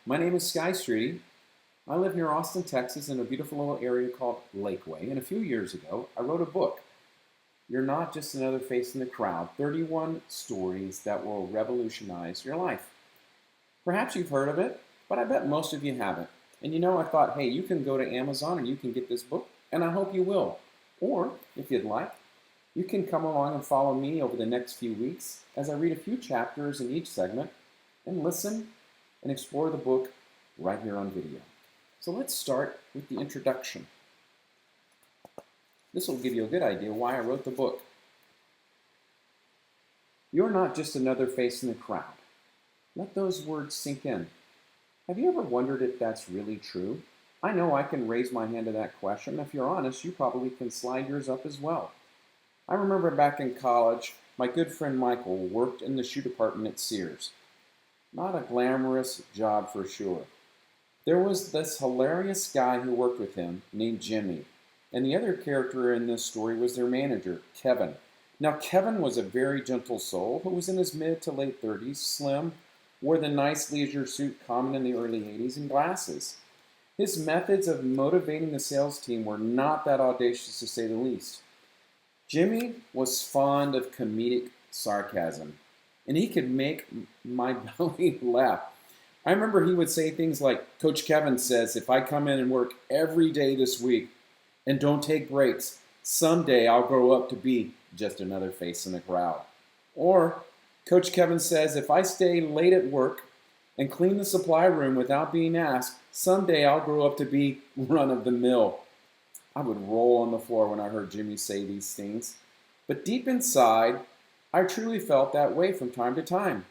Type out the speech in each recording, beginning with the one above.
My name is Sky Streety. I live near Austin, Texas, in a beautiful little area called Lakeway. And a few years ago, I wrote a book. You're not just another face in the crowd. 31 stories that will revolutionize your life. Perhaps you've heard of it, but I bet most of you haven't. And I thought, hey, you can go to Amazon and you can get this book, and I hope you will. Or, if you'd like, you can come along and follow me over the next few weeks as I read a few chapters in each segment and listen and explore the book right here on video. So let's start with the introduction. This will give you a good idea why I wrote the book. You're not just another face in the crowd. Let those words sink in. Have you ever wondered if that's really true? I know I can raise my hand to that question. If you're honest, you probably can slide yours up as well. I remember back in college, my good friend Michael worked in the shoe department at Sears. Not a glamorous job for sure. There was this hilarious guy who worked with him named Jimmy, and the other character in this story was their manager, Kevin. Now, Kevin was a very gentle soul who was in his mid to late 30s, slim, wore the nice leisure suit common in the early 80s, and glasses. His methods of motivating the sales team were not that audacious, to say the least. Jimmy was fond of comedic sarcasm, and he could make my belly laugh. I remember he would say things like, Coach Kevin says, if I come in and work every day this week and don't take breaks, someday I'll grow up to be just another face in the crowd. Or, Coach Kevin says, if I stay late at work and clean the supply room without being asked, someday I'll grow up to be run of the mill. I would roll on the floor when I heard Jimmy say these things. But deep inside, I truly felt that way from time to time.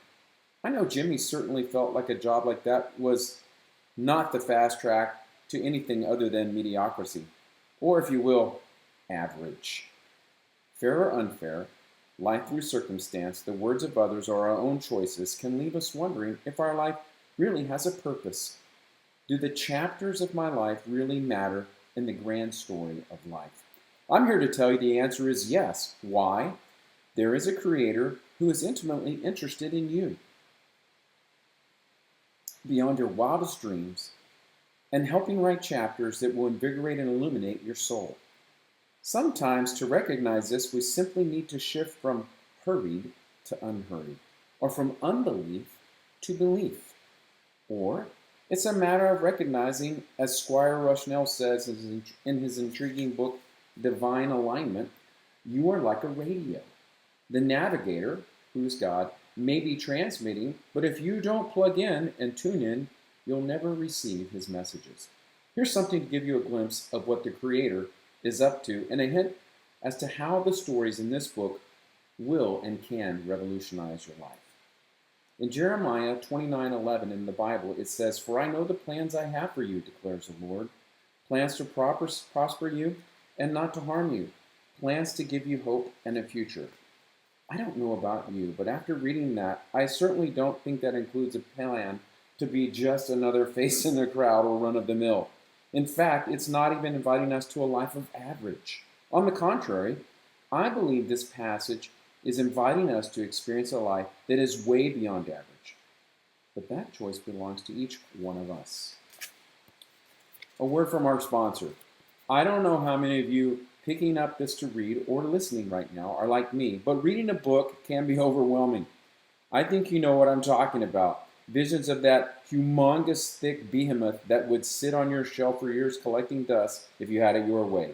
I know Jimmy certainly felt like a job like that was not the fast track to anything other than mediocrity, or if you will, average. Fair or unfair, life through circumstance, the words of others, or our own choices can leave us wondering if our life really has a purpose. Do the chapters of my life really matter in the grand story of life? I'm here to tell you the answer is yes. Why? There is a Creator who is intimately interested in you, beyond your wildest dreams, and helping write chapters that will invigorate and illuminate your soul. Sometimes, to recognize this, we simply need to shift from hurried to unhurried, or from unbelief to belief. Or it's a matter of recognizing, as Squire Rushnell says in his intriguing book, Divine Alignment, you are like a radio. The navigator, who's God, may be transmitting, but if you don't plug in and tune in, you'll never receive his messages. Here's something to give you a glimpse of what the Creator is up to and a hint as to how the stories in this book will and can revolutionize your life. In Jeremiah 29:11 in the Bible, it says, For I know the plans I have for you, declares the Lord, plans to prosper you and not to harm you, plans to give you hope and a future. I don't know about you, but after reading that, I certainly don't think that includes a plan to be just another face in the crowd or run of the mill. In fact, it's not even inviting us to a life of average. On the contrary, I believe this passage is inviting us to experience a life that is way beyond average. But that choice belongs to each one of us. A word from our sponsor. I don't know how many of you picking up this to read or listening right now are like me, but reading a book can be overwhelming. I think you know what I'm talking about. Visions of that humongous thick behemoth that would sit on your shelf for years collecting dust if you had it your way.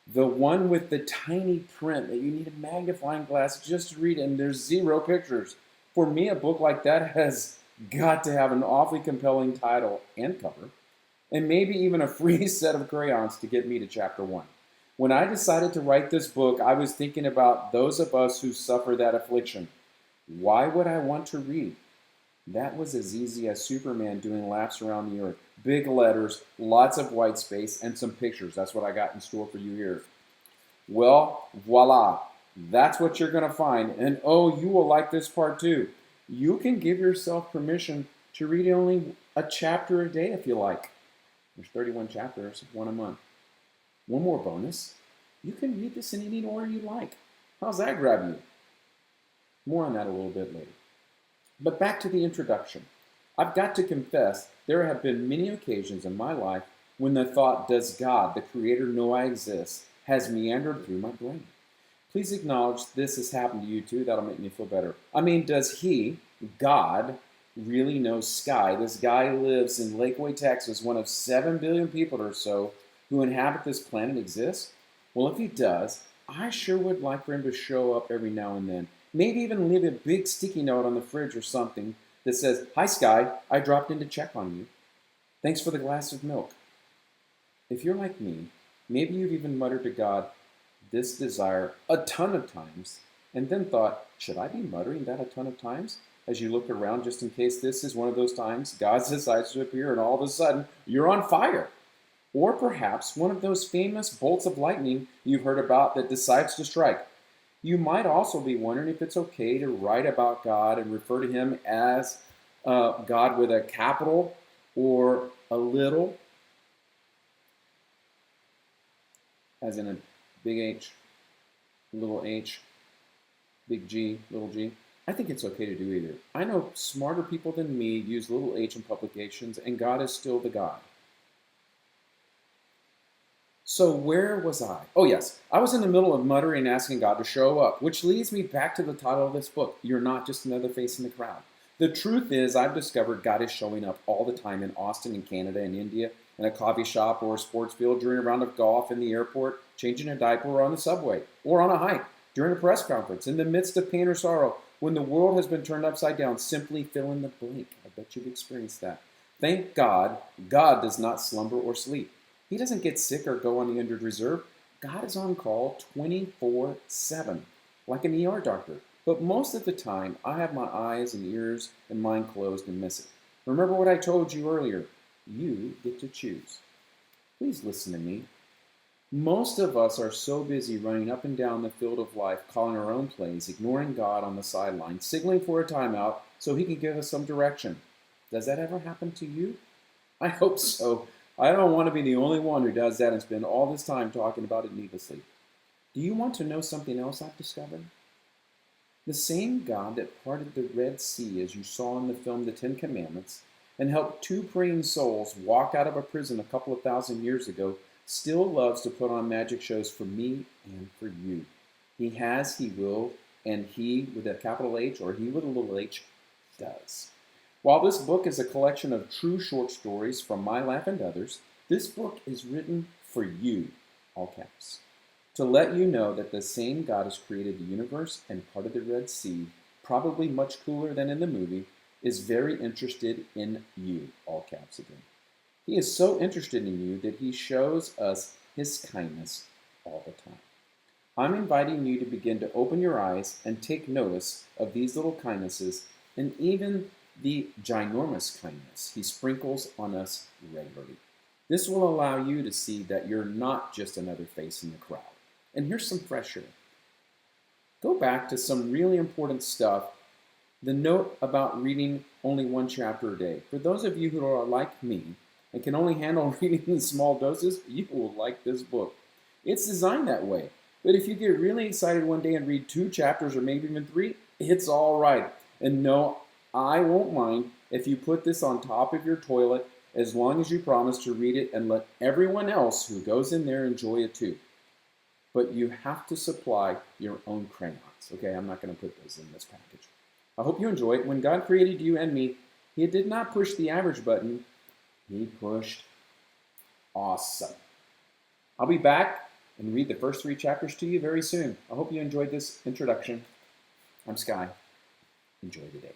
The one with the tiny print that you need a magnifying glass just to read, and there's zero pictures. For me, a book like that has got to have an awfully compelling title and cover, and maybe even a free set of crayons to get me to chapter 1. When I decided to write this book, I was thinking about those of us who suffer that affliction. Why would I want to read? That was as easy as Superman doing laps around the earth. Big letters, lots of white space, and some pictures. That's what I got in store for you here. Well, voila. That's what you're going to find. And oh, you will like this part too. You can give yourself permission to read only a chapter a day if you like. There's 31 chapters, one a month. One more bonus. You can read this in any order you like. How's that grab you? More on that a little bit later. But back to the introduction. I've got to confess, there have been many occasions in my life when the thought, does God, the Creator, know I exist, has meandered through my brain. Please acknowledge this has happened to you too. That'll make me feel better. I mean, does He, God, really know Sky? This guy lives in Lakeway, Texas, one of 7 billion people or so who inhabit this planet exists? Well, if he does, I sure would like for him to show up every now and then. Maybe even leave a big sticky note on the fridge or something that says, "Hi, Sky, I dropped in to check on you. Thanks for the glass of milk." If you're like me, maybe you've even muttered to God this desire a ton of times, and then thought, should I be muttering that a ton of times? As you look around, just in case this is one of those times, God decides to appear, and all of a sudden, you're on fire. Or perhaps one of those famous bolts of lightning you've heard about that decides to strike. You might also be wondering if it's okay to write about God and refer to Him as God with a capital or a little, as in a big H, little h, big G, little g. I think it's okay to do either. I know smarter people than me use little h in publications, and God is still the God. So where was I? Oh yes, I was in the middle of muttering and asking God to show up, which leads me back to the title of this book, You're Not Just Another Face in the Crowd. The truth is, I've discovered God is showing up all the time in Austin, in Canada, in India, in a coffee shop or a sports field, during a round of golf, in the airport, changing a diaper, or on the subway, or on a hike, during a press conference, in the midst of pain or sorrow, when the world has been turned upside down. Simply fill in the blank. I bet you've experienced that. Thank God, God does not slumber or sleep. He doesn't get sick or go on the injured reserve. God is on call 24/7, like an ER doctor. But most of the time, I have my eyes and ears and mind closed and miss it. Remember what I told you earlier. You get to choose. Please listen to me. Most of us are so busy running up and down the field of life, calling our own plays, ignoring God on the sideline, signaling for a timeout so He can give us some direction. Does that ever happen to you? I hope so. I don't want to be the only one who does that and spend all this time talking about it needlessly. Do you want to know something else I've discovered? The same God that parted the Red Sea, as you saw in the film The Ten Commandments, and helped 2 praying souls walk out of a prison a couple of thousand years ago, still loves to put on magic shows for me and for you. He has, He will, and He with a capital H or He with a little h does. While this book is a collection of true short stories from my life and others, this book is written for you, all caps, to let you know that the same God has created the universe and parted the Red Sea, probably much cooler than in the movie, is very interested in you, all caps again. He is so interested in you that He shows us His kindness all the time. I'm inviting you to begin to open your eyes and take notice of these little kindnesses and even the ginormous kindness He sprinkles on us regularly. This will allow you to see that you're not just another face in the crowd. And here's some fresh air. Go back to some really important stuff. The note about reading only 1 chapter a day. For those of you who are like me and can only handle reading in small doses, you will like this book. It's designed that way. But if you get really excited one day and read 2 chapters or maybe even 3, it's all right. And no, I won't mind if you put this on top of your toilet as long as you promise to read it and let everyone else who goes in there enjoy it too. But you have to supply your own crayons. Okay, I'm not going to put those in this package. I hope you enjoy it. When God created you and me, He did not push the average button. He pushed awesome. I'll be back and read the first 3 chapters to you very soon. I hope you enjoyed this introduction. I'm Sky. Enjoy the day.